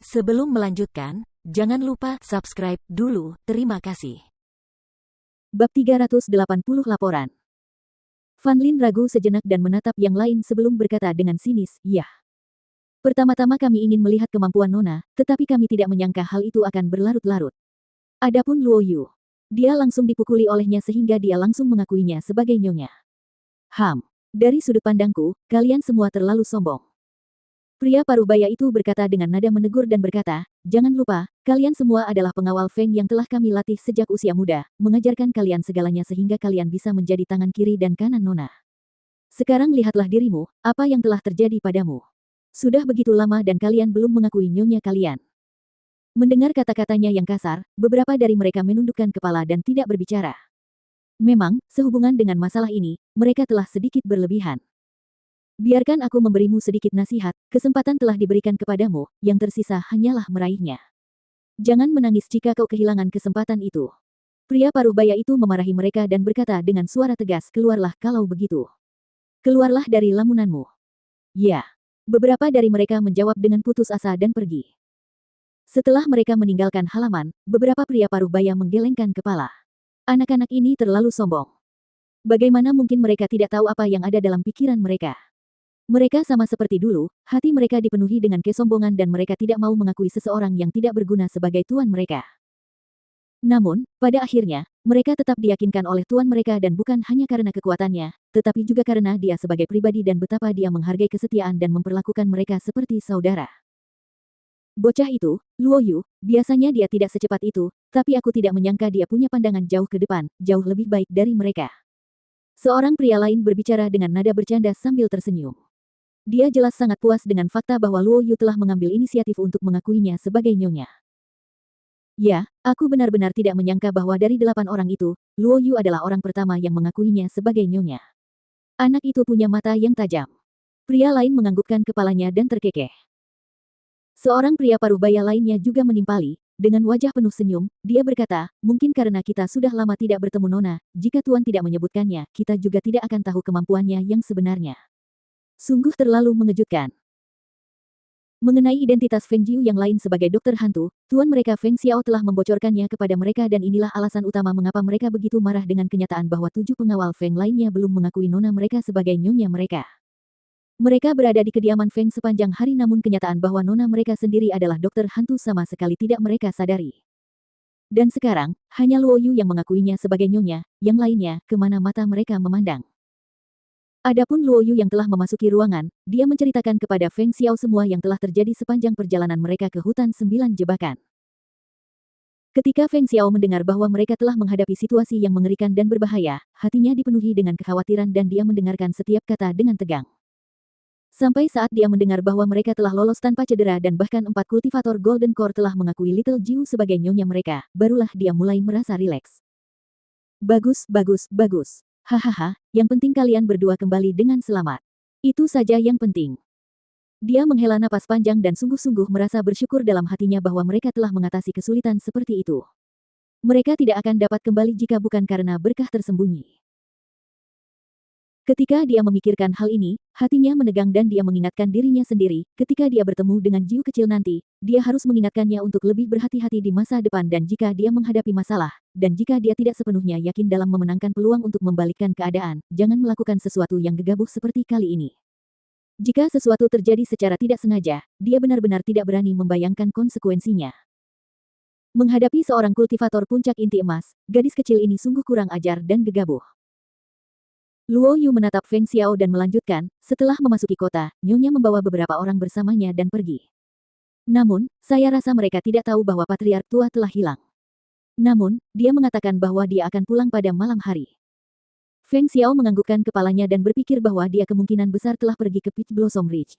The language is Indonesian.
Sebelum melanjutkan, jangan lupa subscribe dulu. Terima kasih. Bab 380 Laporan. Van Lin ragu sejenak dan menatap yang lain sebelum berkata dengan sinis, "Ya. Pertama-tama kami ingin melihat kemampuan Nona, tetapi kami tidak menyangka hal itu akan berlarut-larut. Adapun Luo Yu, dia langsung dipukuli olehnya sehingga dia langsung mengakuinya sebagai nyonya. Dari sudut pandangku, kalian semua terlalu sombong." Pria parubaya itu berkata dengan nada menegur dan berkata, "Jangan lupa, kalian semua adalah pengawal Feng yang telah kami latih sejak usia muda, mengajarkan kalian segalanya sehingga kalian bisa menjadi tangan kiri dan kanan Nona. Sekarang lihatlah dirimu, apa yang telah terjadi padamu. Sudah begitu lama dan kalian belum mengakui nyonya kalian." Mendengar kata-katanya yang kasar, beberapa dari mereka menundukkan kepala dan tidak berbicara. Memang, sehubungan dengan masalah ini, mereka telah sedikit berlebihan. "Biarkan aku memberimu sedikit nasihat, kesempatan telah diberikan kepadamu, yang tersisa hanyalah meraihnya. Jangan menangis jika kau kehilangan kesempatan itu." Pria parubaya itu memarahi mereka dan berkata dengan suara tegas, "Keluarlah kalau begitu. Keluarlah dari lamunanmu." "Ya." Beberapa dari mereka menjawab dengan putus asa dan pergi. Setelah mereka meninggalkan halaman, beberapa pria parubaya menggelengkan kepala. Anak-anak ini terlalu sombong. Bagaimana mungkin mereka tidak tahu apa yang ada dalam pikiran mereka? Mereka sama seperti dulu, hati mereka dipenuhi dengan kesombongan dan mereka tidak mau mengakui seseorang yang tidak berguna sebagai tuan mereka. Namun, pada akhirnya, mereka tetap diyakinkan oleh tuan mereka dan bukan hanya karena kekuatannya, tetapi juga karena dia sebagai pribadi dan betapa dia menghargai kesetiaan dan memperlakukan mereka seperti saudara. Bocah itu, Luo Yu, biasanya dia tidak secepat itu, tapi aku tidak menyangka dia punya pandangan jauh ke depan, jauh lebih baik dari mereka. Seorang pria lain berbicara dengan nada bercanda sambil tersenyum. Dia jelas sangat puas dengan fakta bahwa Luo Yu telah mengambil inisiatif untuk mengakuinya sebagai nyonya. "Ya, aku benar-benar tidak menyangka bahwa dari 8 orang itu, Luo Yu adalah orang pertama yang mengakuinya sebagai nyonya. Anak itu punya mata yang tajam." Pria lain menganggukkan kepalanya dan terkekeh. Seorang pria parubaya lainnya juga menimpali, dengan wajah penuh senyum, dia berkata, "Mungkin karena kita sudah lama tidak bertemu Nona, jika Tuan tidak menyebutkannya, kita juga tidak akan tahu kemampuannya yang sebenarnya. Sungguh terlalu mengejutkan." Mengenai identitas Feng Jiu yang lain sebagai dokter hantu, tuan mereka Feng Xiao telah membocorkannya kepada mereka dan inilah alasan utama mengapa mereka begitu marah dengan kenyataan bahwa 7 pengawal Feng lainnya belum mengakui Nona mereka sebagai nyonya mereka. Mereka berada di kediaman Feng sepanjang hari namun kenyataan bahwa Nona mereka sendiri adalah dokter hantu sama sekali tidak mereka sadari. Dan sekarang, hanya Luo Yu yang mengakuinya sebagai nyonya, yang lainnya, kemana mata mereka memandang. Adapun Luo Yu yang telah memasuki ruangan, dia menceritakan kepada Feng Xiao semua yang telah terjadi sepanjang perjalanan mereka ke hutan 9 jebakan. Ketika Feng Xiao mendengar bahwa mereka telah menghadapi situasi yang mengerikan dan berbahaya, hatinya dipenuhi dengan kekhawatiran dan dia mendengarkan setiap kata dengan tegang. Sampai saat dia mendengar bahwa mereka telah lolos tanpa cedera dan bahkan 4 kultivator Golden Core telah mengakui Little Jiu sebagai nyonya mereka, barulah dia mulai merasa rileks. "Bagus, bagus, bagus. Hahaha, yang penting kalian berdua kembali dengan selamat. Itu saja yang penting." Dia menghela napas panjang dan sungguh-sungguh merasa bersyukur dalam hatinya bahwa mereka telah mengatasi kesulitan seperti itu. Mereka tidak akan dapat kembali jika bukan karena berkah tersembunyi. Ketika dia memikirkan hal ini, hatinya menegang dan dia mengingatkan dirinya sendiri, ketika dia bertemu dengan Jiu kecil nanti, dia harus mengingatkannya untuk lebih berhati-hati di masa depan dan jika dia menghadapi masalah, dan jika dia tidak sepenuhnya yakin dalam memenangkan peluang untuk membalikkan keadaan, jangan melakukan sesuatu yang gegabah seperti kali ini. Jika sesuatu terjadi secara tidak sengaja, dia benar-benar tidak berani membayangkan konsekuensinya. Menghadapi seorang kultivator puncak inti emas, gadis kecil ini sungguh kurang ajar dan gegabah. Luo Yu menatap Feng Xiao dan melanjutkan, "Setelah memasuki kota, nyonya membawa beberapa orang bersamanya dan pergi. Namun, saya rasa mereka tidak tahu bahwa patriark tua telah hilang. Namun, dia mengatakan bahwa dia akan pulang pada malam hari." Feng Xiao menganggukkan kepalanya dan berpikir bahwa dia kemungkinan besar telah pergi ke Peach Blossom Ridge.